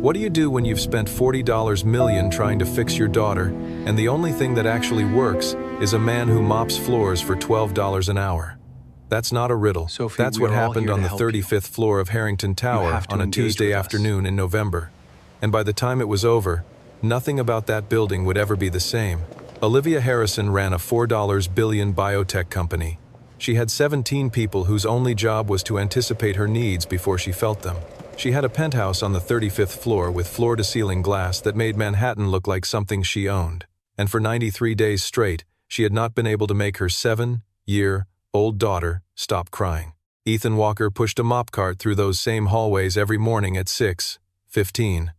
What do you do when you've spent $40 million trying to fix your daughter, and the only thing that actually works is a man who mops floors for $12 an hour? That's not a riddle. Sophie, That's we what are all happened here on to the help you. 35th floor of Harrington Tower have to on a engage Tuesday with us. afternoon in November. And by the time it was over, nothing about that building would ever be the same. Olivia Harrison ran a $4 billion biotech company. She had 17 people whose only job was to anticipate her needs before she felt them. She had a penthouse on the 35th floor with floor-to-ceiling glass that made Manhattan look like something she owned. And for 93 days straight, she had not been able to make her 7-year-old daughter stop crying. Ethan Walker pushed a mop cart through those same hallways every morning at 6:15.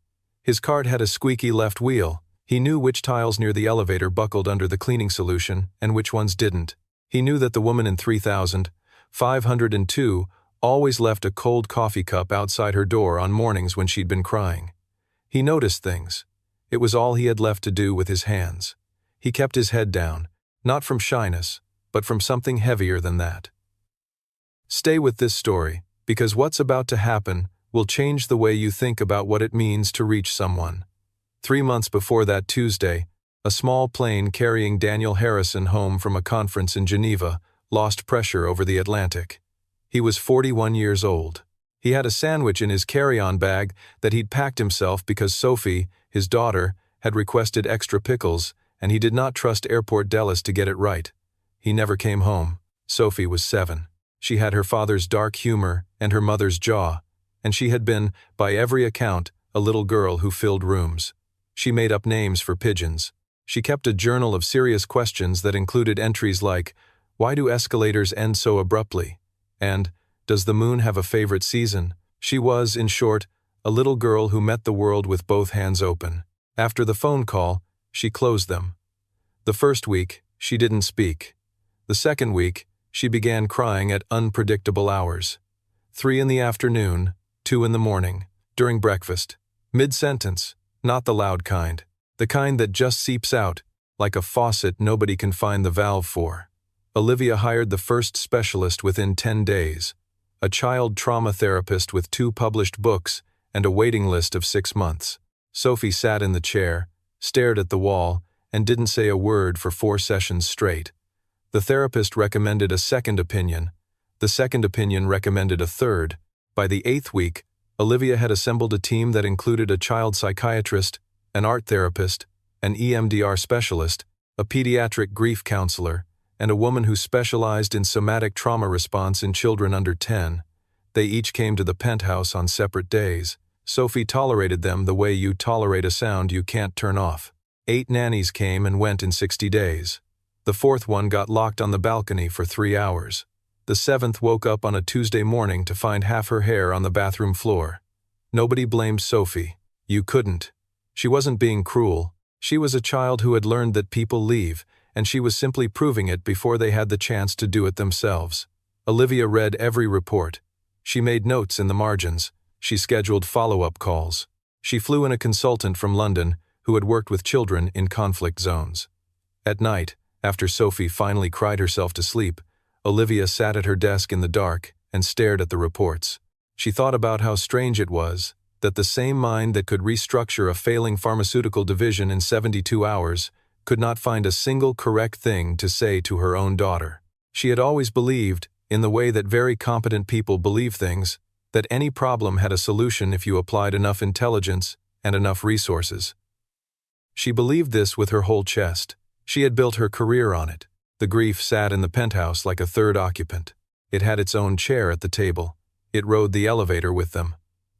His cart had a squeaky left wheel. He knew which tiles near the elevator buckled under the cleaning solution and which ones didn't. He knew that the woman in 3502 always left a cold coffee cup outside her door on mornings when she'd been crying. He noticed things. It was all he had left to do with his hands. He kept his head down, not from shyness, but from something heavier than that. Stay with this story, because what's about to happen will change the way you think about what it means to reach someone. 3 months before that Tuesday, a small plane carrying Daniel Harrison home from a conference in Geneva lost pressure over the Atlantic. He was 41 years old. He had a sandwich in his carry-on bag that he'd packed himself because Sophie, his daughter, had requested extra pickles, and he did not trust Airport Dulles to get it right. He never came home. Sophie was 7. She had her father's dark humor and her mother's jaw, and she had been, by every account, a little girl who filled rooms. She made up names for pigeons. She kept a journal of serious questions that included entries like, "Why do escalators end so abruptly?" and "Does the moon have a favorite season?" She was, in short, a little girl who met the world with both hands open. After the phone call, she closed them. The first week, she didn't speak. The second week, she began crying at unpredictable hours. 3 in the afternoon, 2 in the morning, during breakfast. Mid-sentence, not the loud kind. The kind that just seeps out, like a faucet nobody can find the valve for. Olivia hired the first specialist within 10 days, a child trauma therapist with 2 published books and a waiting list of 6 months. Sophie sat in the chair, stared at the wall, and didn't say a word for 4 sessions straight. The therapist recommended a second opinion. The second opinion recommended a third. By the 8th week, Olivia had assembled a team that included a child psychiatrist, an art therapist, an EMDR specialist, a pediatric grief counselor, and a woman who specialized in somatic trauma response in children under 10. They each came to the penthouse on separate days. Sophie tolerated them the way you tolerate a sound you can't turn off. 8 nannies came and went in 60 days. The 4th one got locked on the balcony for 3 hours. The 7th woke up on a Tuesday morning to find half her hair on the bathroom floor. Nobody blamed Sophie. You couldn't. She wasn't being cruel. She was a child who had learned that people leave, and she was simply proving it before they had the chance to do it themselves. Olivia read every report. She made notes in the margins. She scheduled follow-up calls. She flew in a consultant from London who had worked with children in conflict zones. At night, after Sophie finally cried herself to sleep, Olivia sat at her desk in the dark and stared at the reports. She thought about how strange it was that the same mind that could restructure a failing pharmaceutical division in 72 hours could not find a single correct thing to say to her own daughter. She had always believed, in the way that very competent people believe things, that any problem had a solution if you applied enough intelligence and enough resources. She believed this with her whole chest. She had built her career on it. The grief sat in the penthouse like a third occupant. It had its own chair at the table. It rode the elevator with them.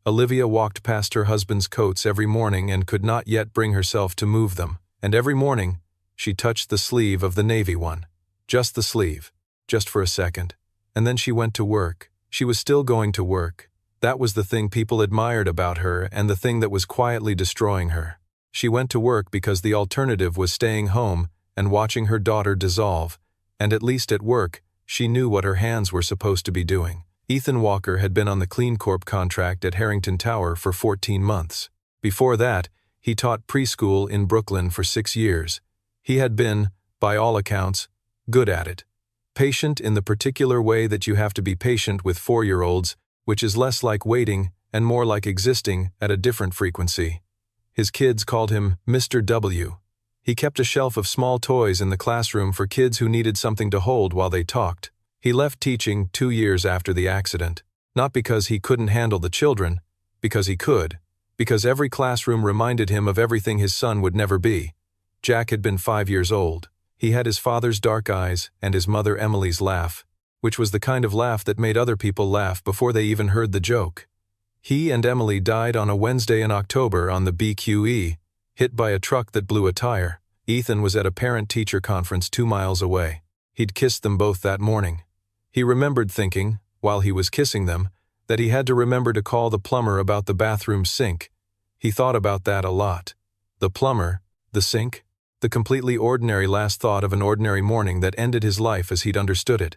Olivia walked past her husband's coats every morning and could not yet bring herself to move them. And every morning, she touched the sleeve of the navy one. Just the sleeve. Just for a second. And then she went to work. She was still going to work. That was the thing people admired about her and the thing that was quietly destroying her. She went to work because the alternative was staying home and watching her daughter dissolve, and at least at work, she knew what her hands were supposed to be doing. Ethan Walker had been on the Clean Corp contract at Harrington Tower for 14 months. Before that, he taught preschool in Brooklyn for 6 years. He had been, by all accounts, good at it. Patient in the particular way that you have to be patient with 4-year-olds, which is less like waiting and more like existing at a different frequency. His kids called him Mr. W. He kept a shelf of small toys in the classroom for kids who needed something to hold while they talked. He left teaching 2 years after the accident, not because he couldn't handle the children, because he could, because every classroom reminded him of everything his son would never be. Jack had been 5 years old. He had his father's dark eyes and his mother Emily's laugh, which was the kind of laugh that made other people laugh before they even heard the joke. He and Emily died on a Wednesday in October on the BQE, hit by a truck that blew a tire. Ethan was at a parent-teacher conference 2 miles away. He'd kissed them both that morning. He remembered thinking, while he was kissing them, that he had to remember to call the plumber about the bathroom sink. He thought about that a lot. The plumber, the sink, the completely ordinary last thought of an ordinary morning that ended his life as he'd understood it.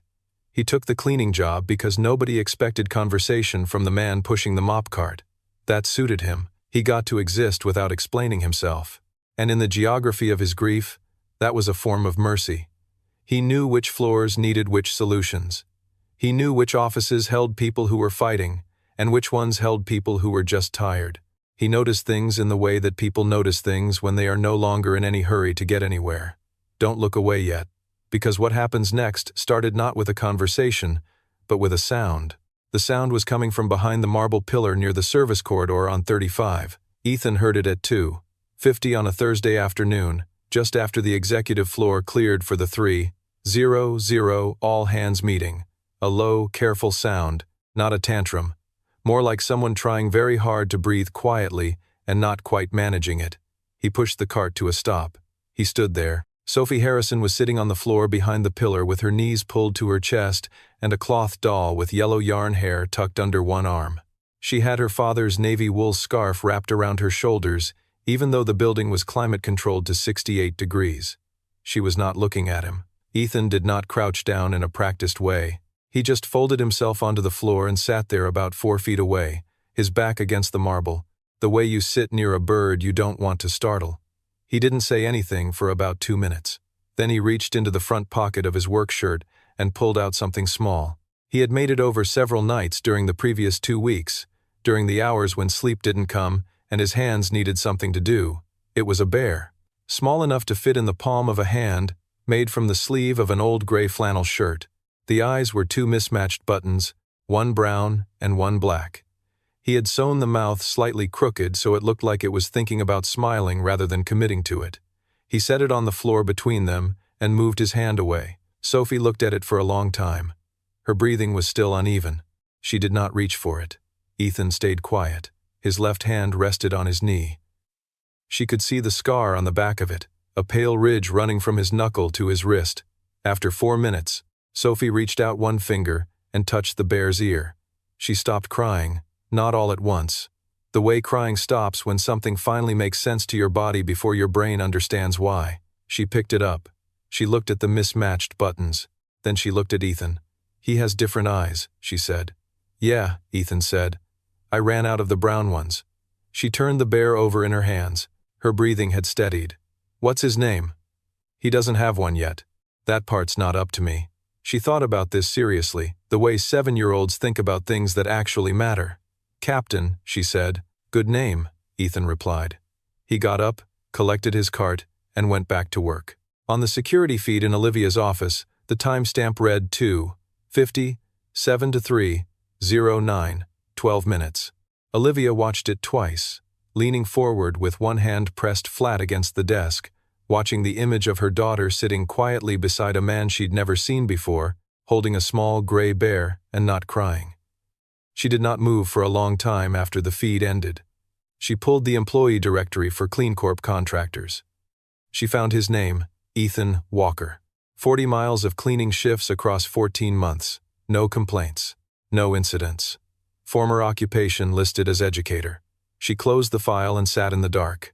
He took the cleaning job because nobody expected conversation from the man pushing the mop cart. That suited him. He got to exist without explaining himself. And in the geography of his grief, that was a form of mercy. He knew which floors needed which solutions. He knew which offices held people who were fighting, and which ones held people who were just tired. He noticed things in the way that people notice things when they are no longer in any hurry to get anywhere. Don't look away yet, because what happens next started not with a conversation, but with a sound. The sound was coming from behind the marble pillar near the service corridor on 35. Ethan heard it at 2:50 on a Thursday afternoon, just after the executive floor cleared for the 3:00 all-hands meeting. A low, careful sound, not a tantrum. More like someone trying very hard to breathe quietly and not quite managing it. He pushed the cart to a stop. He stood there. Sophie Harrison was sitting on the floor behind the pillar with her knees pulled to her chest and a cloth doll with yellow yarn hair tucked under one arm. She had her father's navy wool scarf wrapped around her shoulders, even though the building was climate-controlled to 68 degrees. She was not looking at him. Ethan did not crouch down in a practiced way. He just folded himself onto the floor and sat there about 4 feet away, his back against the marble, the way you sit near a bird you don't want to startle. He didn't say anything for about 2 minutes. Then he reached into the front pocket of his work shirt and pulled out something small. He had made it over several nights during the previous 2 weeks, during the hours when sleep didn't come and his hands needed something to do. It was a bear, small enough to fit in the palm of a hand, made from the sleeve of an old gray flannel shirt. The eyes were 2 mismatched buttons, one brown and one black. He had sewn the mouth slightly crooked so it looked like it was thinking about smiling rather than committing to it. He set it on the floor between them and moved his hand away. Sophie looked at it for a long time. Her breathing was still uneven. She did not reach for it. Ethan stayed quiet. His left hand rested on his knee. She could see the scar on the back of it, a pale ridge running from his knuckle to his wrist. After 4 minutes, Sophie reached out one finger and touched the bear's ear. She stopped crying, not all at once. The way crying stops when something finally makes sense to your body before your brain understands why. She picked it up. She looked at the mismatched buttons. Then she looked at Ethan. "He has different eyes," she said. "Yeah," Ethan said. "I ran out of the brown ones." She turned the bear over in her hands. Her breathing had steadied. "What's his name?" "He doesn't have one yet. That part's not up to me." She thought about this seriously, the way 7-year-olds think about things that actually matter. "Captain," she said. "Good name," Ethan replied. He got up, collected his cart, and went back to work. On the security feed in Olivia's office, the timestamp read 2:50, 7 to 3:09, 12 minutes. Olivia watched it twice, leaning forward with one hand pressed flat against the desk, watching the image of her daughter sitting quietly beside a man she'd never seen before, holding a small gray bear and not crying. She did not move for a long time after the feed ended. She pulled the employee directory for CleanCorp contractors. She found his name, Ethan Walker. 40 miles of cleaning shifts across 14 months. No complaints. No incidents. Former occupation listed as educator. She closed the file and sat in the dark.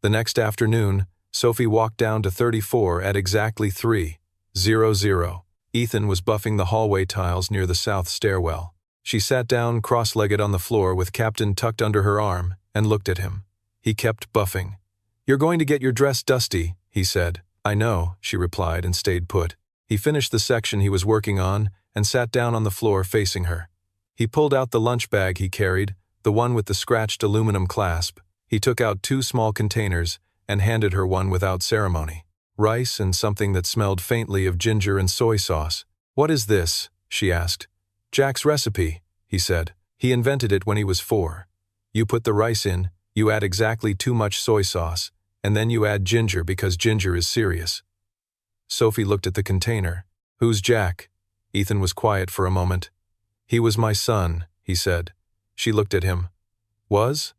The next afternoon, Sophie walked down to 34 at exactly 3:00. Ethan was buffing the hallway tiles near the south stairwell. She sat down cross-legged on the floor with Captain tucked under her arm and looked at him. He kept buffing. "You're going to get your dress dusty," he said. "I know," she replied and stayed put. He finished the section he was working on and sat down on the floor facing her. He pulled out the lunch bag he carried, the one with the scratched aluminum clasp. He took out 2 small containers and handed her one without ceremony. Rice and something that smelled faintly of ginger and soy sauce. "What is this?" she asked. "Jack's recipe," he said. "He invented it when he was 4. You put the rice in, you add exactly too much soy sauce, and then you add ginger because ginger is serious." Sophie looked at the container. "Who's Jack?" Ethan was quiet for a moment. "He was my son," he said. She looked at him. Was,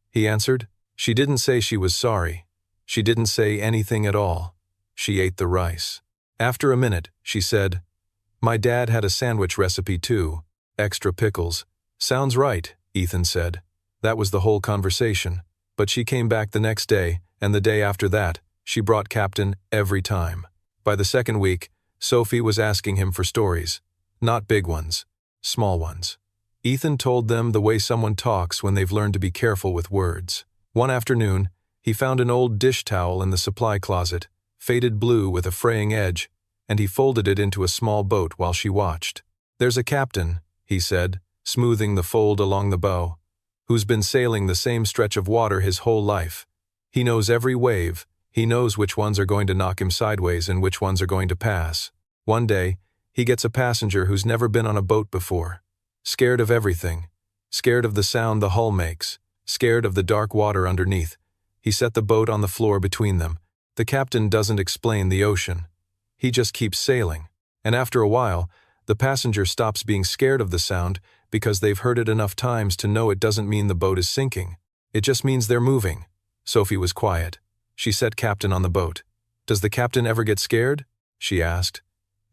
he answered. She didn't say she was sorry. She didn't say anything at all. She ate the rice. After a minute, she said, "My dad had a sandwich recipe too. Extra pickles." "Sounds right," Ethan said. That was the whole conversation. But she came back the next day, and the day after that, she brought Captain every time. By the second week, Sophie was asking him for stories. Not big ones, small ones. Ethan told them the way someone talks when they've learned to be careful with words. One afternoon, he found an old dish towel in the supply closet, faded blue with a fraying edge, and he folded it into a small boat while she watched. "There's a captain," he said, smoothing the fold along the bow, "who's been sailing the same stretch of water his whole life. He knows every wave. He knows which ones are going to knock him sideways and which ones are going to pass. One day, he gets a passenger who's never been on a boat before. Scared of everything. Scared of the sound the hull makes. Scared of the dark water underneath. He set the boat on the floor between them. The captain doesn't explain the ocean. He just keeps sailing. And after a while, the passenger stops being scared of the sound because they've heard it enough times to know it doesn't mean the boat is sinking. It just means they're moving." Sophie was quiet. She set Captain on the boat. "Does the captain ever get scared?" she asked.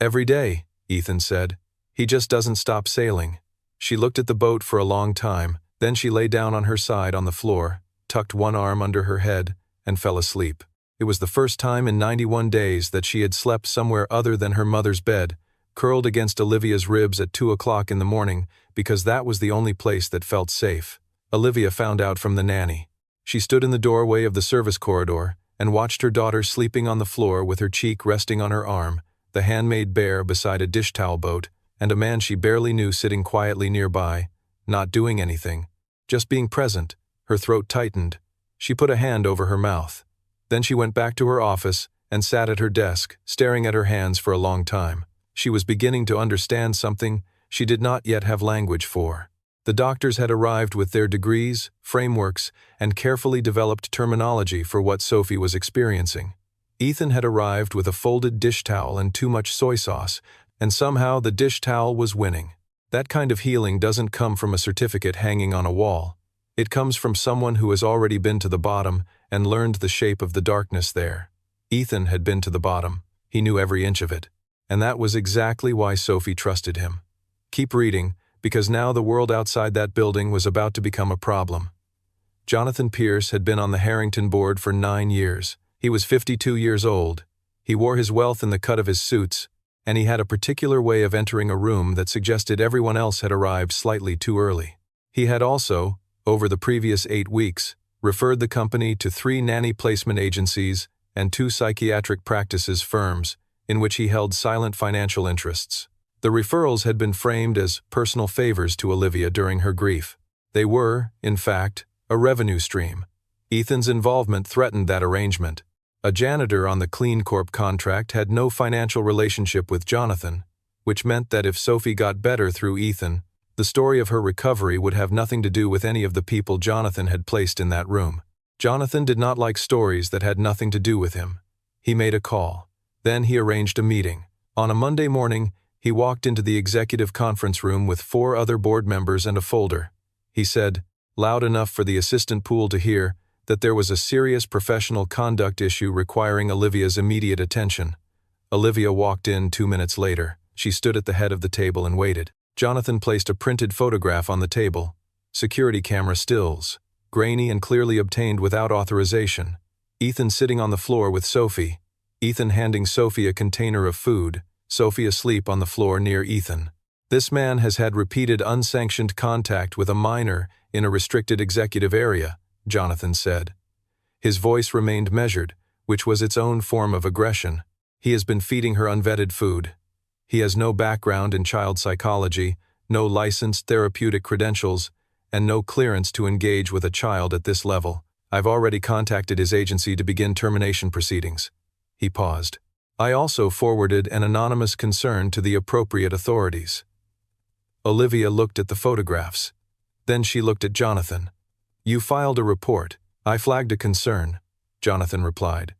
"Every day," Ethan said. "He just doesn't stop sailing." She looked at the boat for a long time, then she lay down on her side on the floor, tucked one arm under her head, and fell asleep. It was the first time in 91 days that she had slept somewhere other than her mother's bed, curled against Olivia's ribs at 2 o'clock in the morning, because that was the only place that felt safe. Olivia found out from the nanny. She stood in the doorway of the service corridor and watched her daughter sleeping on the floor with her cheek resting on her arm, the handmade bear beside a dish towel boat, and a man she barely knew sitting quietly nearby, not doing anything, just being present. Her throat tightened. She put a hand over her mouth. Then she went back to her office and sat at her desk, staring at her hands for a long time. She was beginning to understand something she did not yet have language for. The doctors had arrived with their degrees, frameworks, and carefully developed terminology for what Sophie was experiencing. Ethan had arrived with a folded dish towel and too much soy sauce, and somehow the dish towel was winning. That kind of healing doesn't come from a certificate hanging on a wall. It comes from someone who has already been to the bottom and learned the shape of the darkness there. Ethan had been to the bottom. He knew every inch of it. And that was exactly why Sophie trusted him. Keep reading, because now the world outside that building was about to become a problem. Jonathan Pierce had been on the Harrington board for 9 years. He was 52 years old. He wore his wealth in the cut of his suits, and he had a particular way of entering a room that suggested everyone else had arrived slightly too early. He had also, over the previous 8 weeks, referred the company to 3 nanny placement agencies and 2 psychiatric practices firms, in which he held silent financial interests. The referrals had been framed as personal favors to Olivia during her grief. They were, in fact, a revenue stream. Ethan's involvement threatened that arrangement. A janitor on the Clean Corp contract had no financial relationship with Jonathan, which meant that if Sophie got better through Ethan, the story of her recovery would have nothing to do with any of the people Jonathan had placed in that room. Jonathan did not like stories that had nothing to do with him. He made a call. Then he arranged a meeting. On a Monday morning, he walked into the executive conference room with 4 other board members and a folder. He said, loud enough for the assistant pool to hear, that there was a serious professional conduct issue requiring Olivia's immediate attention. Olivia walked in 2 minutes later. She stood at the head of the table and waited. Jonathan placed a printed photograph on the table. Security camera stills, grainy and clearly obtained without authorization. Ethan sitting on the floor with Sophie. Ethan handing Sophie a container of food, Sophie asleep on the floor near Ethan. This man has had repeated unsanctioned contact with a minor in a restricted executive area, Jonathan said. His voice remained measured, which was its own form of aggression. He has been feeding her unvetted food. He has no background in child psychology, no licensed therapeutic credentials, and no clearance to engage with a child at this level. I've already contacted his agency to begin termination proceedings." He paused. "I also forwarded an anonymous concern to the appropriate authorities." Olivia looked at the photographs. Then she looked at Jonathan. "You filed a report." "I flagged a concern," Jonathan replied.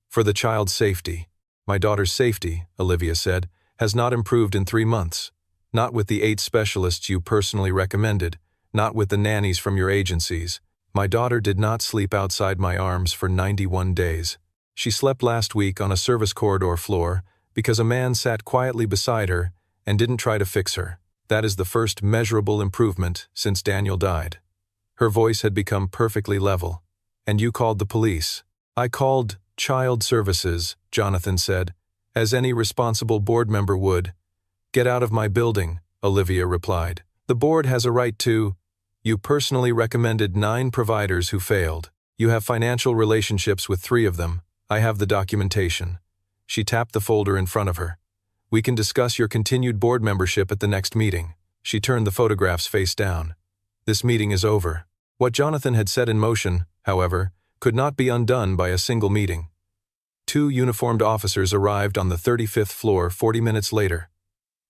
"For the child's safety." "My daughter's safety," Olivia said, "has not improved in 3 months. Not with the 8 specialists you personally recommended, not with the nannies from your agencies. My daughter did not sleep outside my arms for 91 days. She slept last week on a service corridor floor because a man sat quietly beside her and didn't try to fix her. That is the first measurable improvement since Daniel died." Her voice had become perfectly level. "And you called the police." "I called Child Services," Jonathan said, "as any responsible board member would." "Get out of my building," Olivia replied. "The board has a right to—" "You personally recommended 9 providers who failed. You have financial relationships with 3 of them. I have the documentation." She tapped the folder in front of her. "We can discuss your continued board membership at the next meeting." She turned the photographs face down. "This meeting is over." What Jonathan had set in motion, however, could not be undone by a single meeting. 2 uniformed officers arrived on the 35th floor 40 minutes later.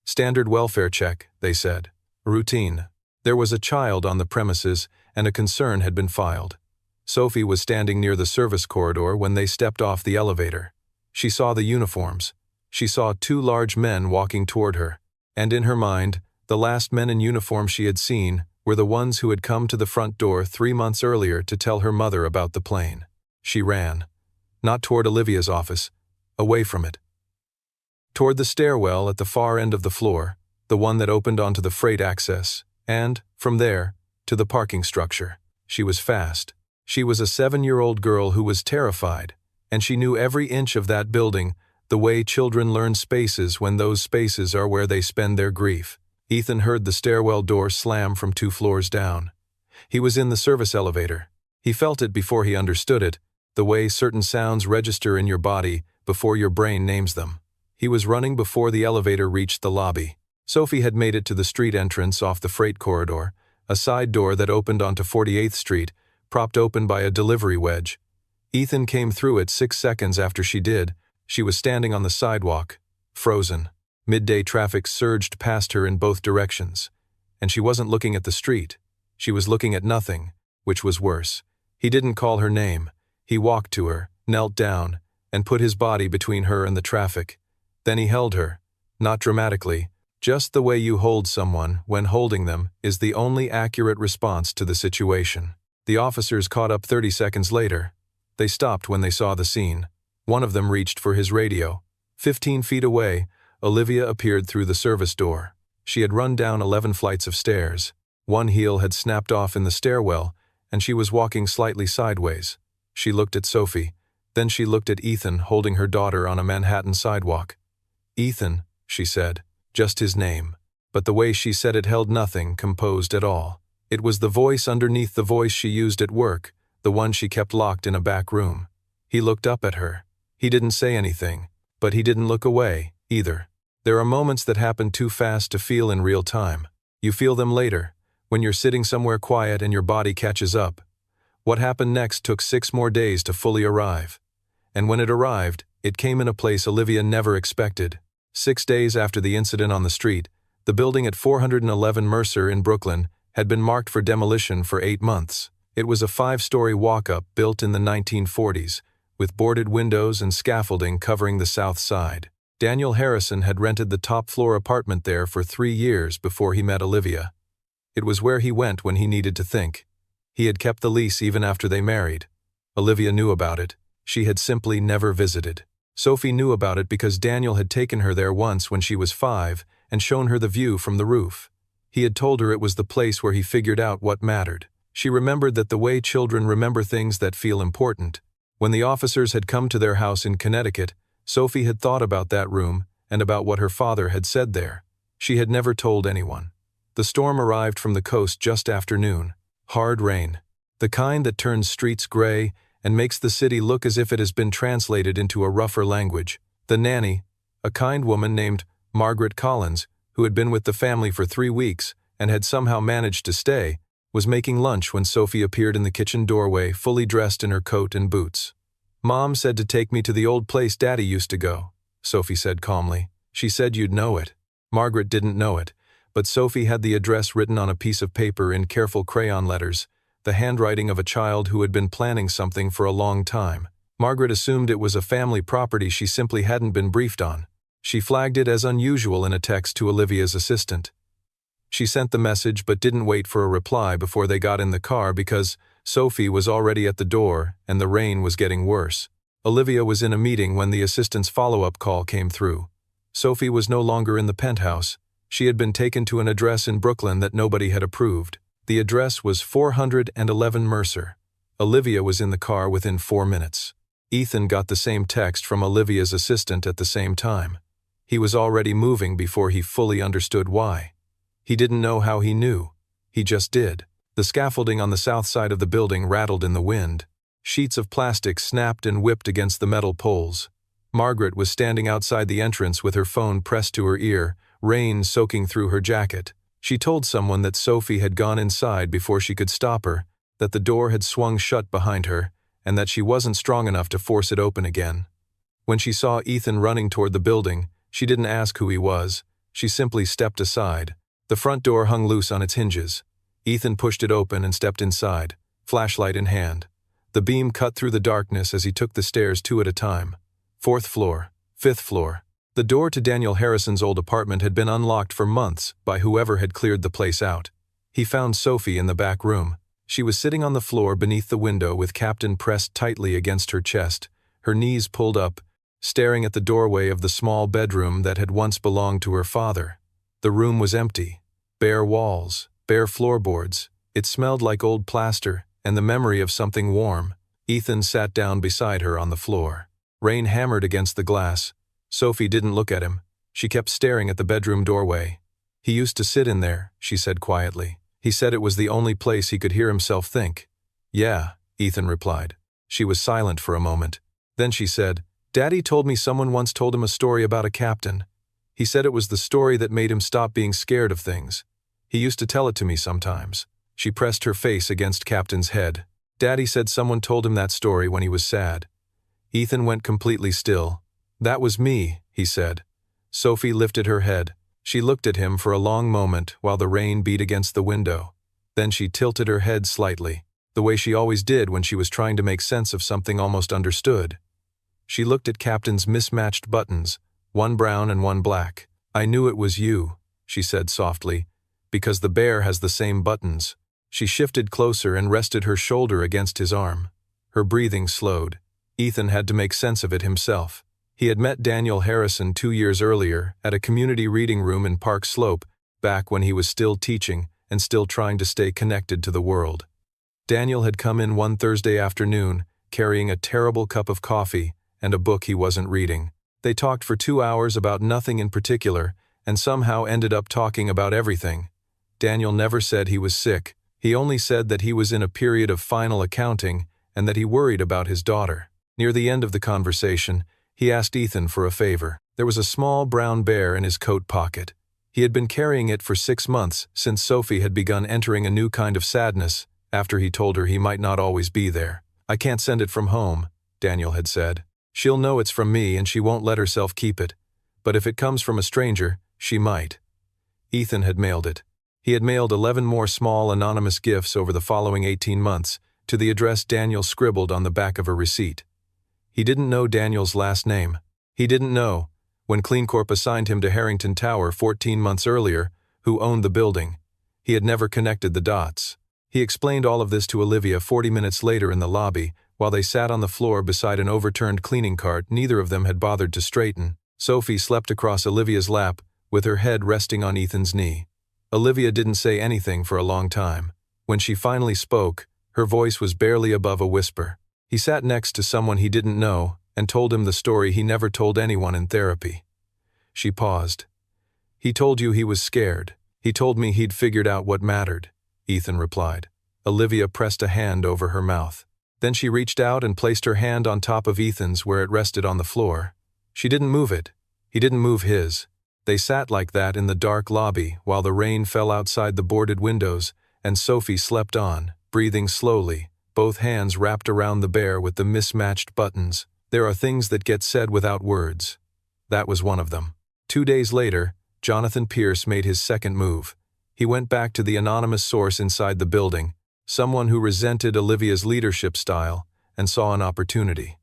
"Standard welfare check," they said. "Routine." There was a child on the premises, and a concern had been filed. Sophie was standing near the service corridor when they stepped off the elevator. She saw the uniforms. She saw 2 large men walking toward her, and in her mind, the last men in uniform she had seen were the ones who had come to the front door 3 months earlier to tell her mother about the plane. She ran. Not toward Olivia's office, away from it. Toward the stairwell at the far end of the floor, the one that opened onto the freight access, and, from there, to the parking structure. She was fast. She was a 7-year-old girl who was terrified, and she knew every inch of that building, the way children learn spaces when those spaces are where they spend their grief. Ethan heard the stairwell door slam from 2 floors down. He was in the service elevator. He felt it before he understood it, the way certain sounds register in your body before your brain names them. He was running before the elevator reached the lobby. Sophie had made it to the street entrance off the freight corridor, a side door that opened onto 48th Street, propped open by a delivery wedge. Ethan came through it 6 seconds after she did. She was standing on the sidewalk, frozen. Midday traffic surged past her in both directions. And she wasn't looking at the street. She was looking at nothing, which was worse. He didn't call her name. He walked to her, knelt down, and put his body between her and the traffic. Then he held her, not dramatically. Just the way you hold someone when holding them is the only accurate response to the situation. The officers caught up 30 seconds later. They stopped when they saw the scene. One of them reached for his radio. 15 feet away, Olivia appeared through the service door. She had run down 11 flights of stairs. One heel had snapped off in the stairwell, and she was walking slightly sideways. She looked at Sophie. Then she looked at Ethan holding her daughter on a Manhattan sidewalk. "Ethan," she said. Just his name. But the way she said it held nothing composed at all. It was the voice underneath the voice she used at work, the one she kept locked in a back room. He looked up at her. He didn't say anything, but he didn't look away, either. There are moments that happen too fast to feel in real time. You feel them later, when you're sitting somewhere quiet and your body catches up. What happened next took 6 more days to fully arrive. And when it arrived, it came in a place Olivia never expected. 6 days after the incident on the street, the building at 411 Mercer in Brooklyn had been marked for demolition for 8 months. It was a 5-story walk-up built in the 1940s, with boarded windows and scaffolding covering the south side. Daniel Harrison had rented the top-floor apartment there for 3 years before he met Olivia. It was where he went when he needed to think. He had kept the lease even after they married. Olivia knew about it. She had simply never visited. Sophie knew about it because Daniel had taken her there once when she was 5 and shown her the view from the roof. He had told her it was the place where he figured out what mattered. She remembered that the way children remember things that feel important. When the officers had come to their house in Connecticut, Sophie had thought about that room and about what her father had said there. She had never told anyone. The storm arrived from the coast just after noon. Hard rain. The kind that turns streets gray and makes the city look as if it has been translated into a rougher language. The nanny, a kind woman named Margaret Collins, who had been with the family for 3 weeks and had somehow managed to stay, was making lunch when Sophie appeared in the kitchen doorway, fully dressed in her coat and boots. "Mom said to take me to the old place Daddy used to go," Sophie said calmly. "She said you'd know it." Margaret didn't know it, but Sophie had the address written on a piece of paper in careful crayon letters, the handwriting of a child who had been planning something for a long time. Margaret assumed it was a family property she simply hadn't been briefed on. She flagged it as unusual in a text to Olivia's assistant. She sent the message but didn't wait for a reply before they got in the car because Sophie was already at the door and the rain was getting worse. Olivia was in a meeting when the assistant's follow-up call came through. Sophie was no longer in the penthouse. She had been taken to an address in Brooklyn that nobody had approved. The address was 411 Mercer. Olivia was in the car within 4 minutes. Ethan got the same text from Olivia's assistant at the same time. He was already moving before he fully understood why. He didn't know how he knew. He just did. The scaffolding on the south side of the building rattled in the wind. Sheets of plastic snapped and whipped against the metal poles. Margaret was standing outside the entrance with her phone pressed to her ear, rain soaking through her jacket. She told someone that Sophie had gone inside before she could stop her, that the door had swung shut behind her, and that she wasn't strong enough to force it open again. When she saw Ethan running toward the building, she didn't ask who he was. She simply stepped aside. The front door hung loose on its hinges. Ethan pushed it open and stepped inside, flashlight in hand. The beam cut through the darkness as he took the stairs 2 at a time. 4th floor, 5th floor. The door to Daniel Harrison's old apartment had been unlocked for months by whoever had cleared the place out. He found Sophie in the back room. She was sitting on the floor beneath the window with Captain pressed tightly against her chest, her knees pulled up, staring at the doorway of the small bedroom that had once belonged to her father. The room was empty. Bare walls, bare floorboards. It smelled like old plaster and the memory of something warm. Ethan sat down beside her on the floor. Rain hammered against the glass. Sophie didn't look at him. She kept staring at the bedroom doorway. "He used to sit in there," she said quietly. "He said it was the only place he could hear himself think." "Yeah," Ethan replied. She was silent for a moment. Then she said, "Daddy told me someone once told him a story about a captain. He said it was the story that made him stop being scared of things. He used to tell it to me sometimes." She pressed her face against Captain's head. "Daddy said someone told him that story when he was sad." Ethan went completely still. "That was me," he said. Sophie lifted her head. She looked at him for a long moment while the rain beat against the window. Then she tilted her head slightly, the way she always did when she was trying to make sense of something almost understood. She looked at Captain's mismatched buttons, one brown and one black. "I knew it was you," she said softly, "because the bear has the same buttons." She shifted closer and rested her shoulder against his arm. Her breathing slowed. Ethan had to make sense of it himself. He had met Daniel Harrison 2 years earlier at a community reading room in Park Slope, back when he was still teaching and still trying to stay connected to the world. Daniel had come in one Thursday afternoon, carrying a terrible cup of coffee and a book he wasn't reading. They talked for 2 hours about nothing in particular, and somehow ended up talking about everything. Daniel never said he was sick. He only said that he was in a period of final accounting and that he worried about his daughter. Near the end of the conversation, he asked Ethan for a favor. There was a small brown bear in his coat pocket. He had been carrying it for 6 months since Sophie had begun entering a new kind of sadness after he told her he might not always be there. "I can't send it from home," Daniel had said. "She'll know it's from me and she won't let herself keep it. But if it comes from a stranger, she might." Ethan had mailed it. He had mailed 11 more small anonymous gifts over the following 18 months to the address Daniel scribbled on the back of a receipt. He didn't know Daniel's last name. He didn't know, when CleanCorp assigned him to Harrington Tower 14 months earlier, who owned the building. He had never connected the dots. He explained all of this to Olivia 40 minutes later in the lobby, while they sat on the floor beside an overturned cleaning cart neither of them had bothered to straighten. Sophie slept across Olivia's lap, with her head resting on Ethan's knee. Olivia didn't say anything for a long time. When she finally spoke, her voice was barely above a whisper. He sat next to someone he didn't know and told him the story he never told anyone in therapy. She paused. "He told you he was scared. He told me he'd figured out what mattered," Ethan replied. Olivia pressed a hand over her mouth. Then she reached out and placed her hand on top of Ethan's where it rested on the floor. She didn't move it. He didn't move his. They sat like that in the dark lobby while the rain fell outside the boarded windows and Sophie slept on, breathing slowly, both hands wrapped around the bear with the mismatched buttons. There are things that get said without words. That was one of them. 2 days later, Jonathan Pierce made his second move. He went back to the anonymous source inside the building, someone who resented Olivia's leadership style, and saw an opportunity.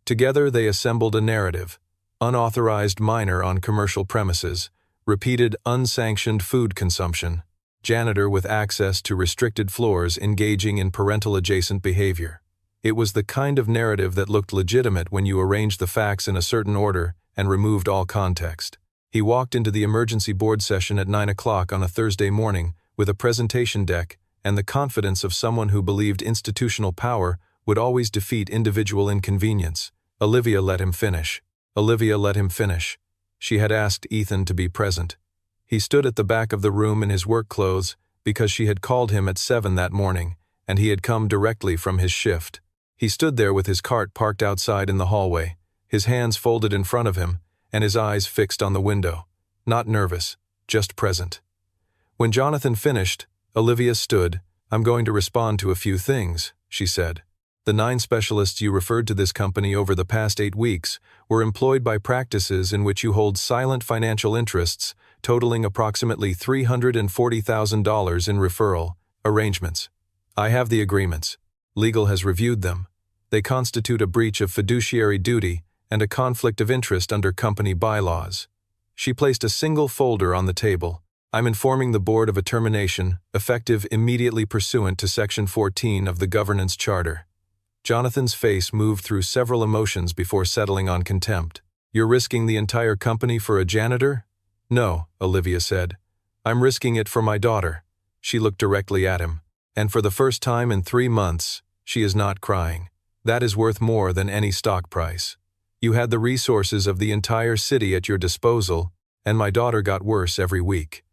Together they assembled a narrative: unauthorized minor on commercial premises, repeated unsanctioned food consumption, janitor with access to restricted floors engaging in parental-adjacent behavior. It was the kind of narrative that looked legitimate when you arranged the facts in a certain order and removed all context. He walked into the emergency board session at 9 o'clock on a Thursday morning with a presentation deck and the confidence of someone who believed institutional power would always defeat individual inconvenience. Olivia let him finish. She had asked Ethan to be present. He stood at the back of the room in his work clothes because she had called him at 7 that morning, and he had come directly from his shift. He stood there with his cart parked outside in the hallway, his hands folded in front of him, and his eyes fixed on the window. Not nervous, just present. When Jonathan finished, Olivia stood. "I'm going to respond to a few things," she said. "The 9 specialists you referred to this company over the past 8 weeks were employed by practices in which you hold silent financial interests totaling approximately $340,000 in referral arrangements. I have the agreements. Legal has reviewed them. They constitute a breach of fiduciary duty and a conflict of interest under company bylaws." She placed a single folder on the table. "I'm informing the board of a termination, effective immediately pursuant to Section 14 of the Governance Charter." Jonathan's face moved through several emotions before settling on contempt. "You're risking the entire company for a janitor?" "No," Olivia said. "I'm risking it for my daughter." She looked directly at him. "And for the first time in 3 months, she is not crying. That is worth more than any stock price. You had the resources of the entire city at your disposal, and my daughter got worse every week."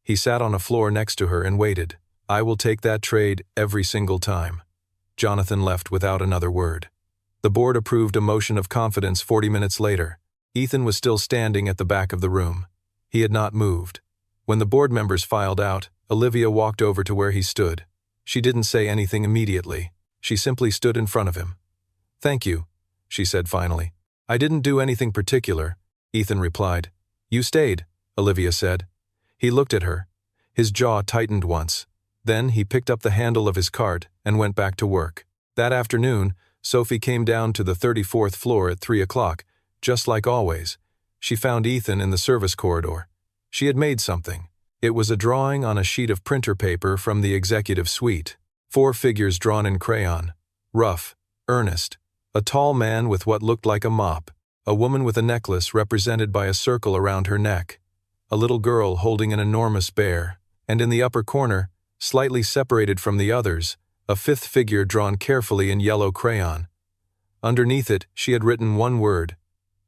He sat on a floor next to her and waited. "I will take that trade every single time." Jonathan left without another word. The board approved a motion of confidence 40 minutes later. Ethan was still standing at the back of the room. He had not moved. When the board members filed out, Olivia walked over to where he stood. She didn't say anything immediately. She simply stood in front of him. "Thank you," she said finally. "I didn't do anything particular," Ethan replied. "You stayed," Olivia said. He looked at her. His jaw tightened once. Then he picked up the handle of his cart and went back to work. That afternoon, Sophie came down to the 34th floor at 3 o'clock, just like always. She found Ethan in the service corridor. She had made something. It was a drawing on a sheet of printer paper from the executive suite. 4 figures drawn in crayon. Rough, earnest. A tall man with what looked like a mop. A woman with a necklace represented by a circle around her neck. A little girl holding an enormous bear. And in the upper corner, slightly separated from the others, a 5th figure drawn carefully in yellow crayon. Underneath it, she had written one word: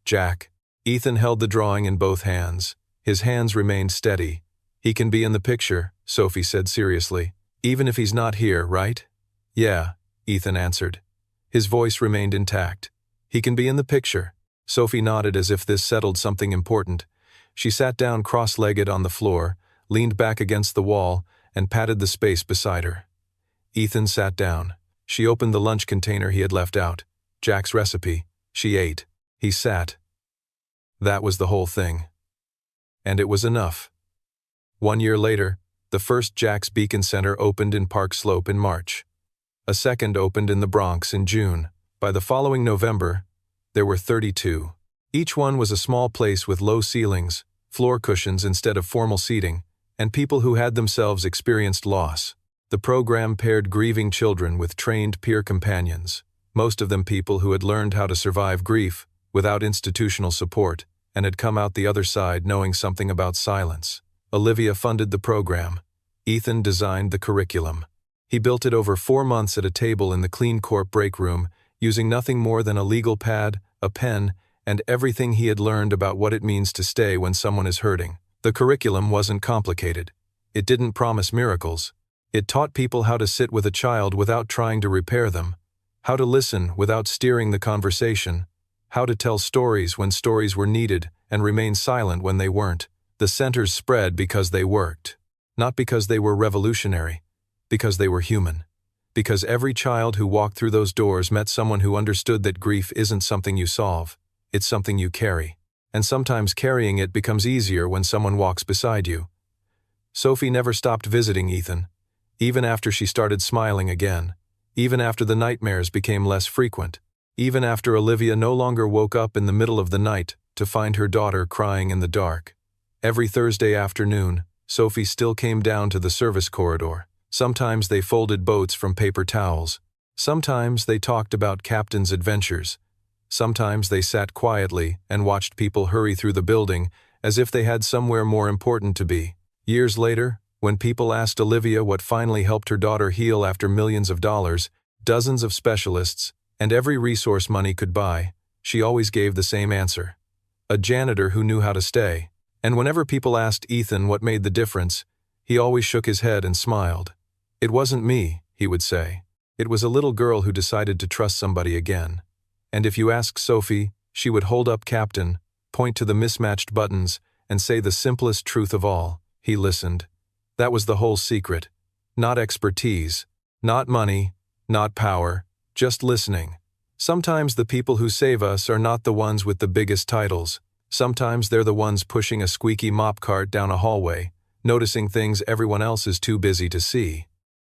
Jack. Ethan held the drawing in both hands. His hands remained steady. "He can be in the picture," Sophie said seriously. "Even if he's not here, right?" "Yeah," Ethan answered. His voice remained intact. "He can be in the picture." Sophie nodded as if this settled something important. She sat down cross-legged on the floor, leaned back against the wall, and patted the space beside her. Ethan sat down. She opened the lunch container he had left out. Jack's recipe. She ate. He sat. That was the whole thing. And it was enough. 1 year later, the first Jack's Beacon Center opened in Park Slope in March. A second opened in the Bronx in June. By the following November, there were 32. Each one was a small place with low ceilings, floor cushions instead of formal seating, and people who had themselves experienced loss. The program paired grieving children with trained peer companions, most of them people who had learned how to survive grief without institutional support and had come out the other side knowing something about silence. Olivia funded the program. Ethan designed the curriculum. He built it over 4 months at a table in the Clean Corp break room, using nothing more than a legal pad, a pen, and everything he had learned about what it means to stay when someone is hurting. The curriculum wasn't complicated. It didn't promise miracles. It taught people how to sit with a child without trying to repair them, how to listen without steering the conversation, how to tell stories when stories were needed and remain silent when they weren't. The centers spread because they worked, not because they were revolutionary. Because they were human. Because every child who walked through those doors met someone who understood that grief isn't something you solve, it's something you carry. And sometimes carrying it becomes easier when someone walks beside you. Sophie never stopped visiting Ethan, even after she started smiling again, even after the nightmares became less frequent, even after Olivia no longer woke up in the middle of the night to find her daughter crying in the dark. Every Thursday afternoon, Sophie still came down to the service corridor. Sometimes they folded boats from paper towels. Sometimes they talked about captain's adventures. Sometimes they sat quietly and watched people hurry through the building as if they had somewhere more important to be. Years later, when people asked Olivia what finally helped her daughter heal after millions of dollars, dozens of specialists, and every resource money could buy, she always gave the same answer. A janitor who knew how to stay. And whenever people asked Ethan what made the difference, he always shook his head and smiled. "It wasn't me," he would say. "It was a little girl who decided to trust somebody again." And if you asked Sophie, she would hold up Captain, point to the mismatched buttons, and say the simplest truth of all: he listened. That was the whole secret. Not expertise, not money, not power, just listening. Sometimes the people who save us are not the ones with the biggest titles. Sometimes they're the ones pushing a squeaky mop cart down a hallway, noticing things everyone else is too busy to see.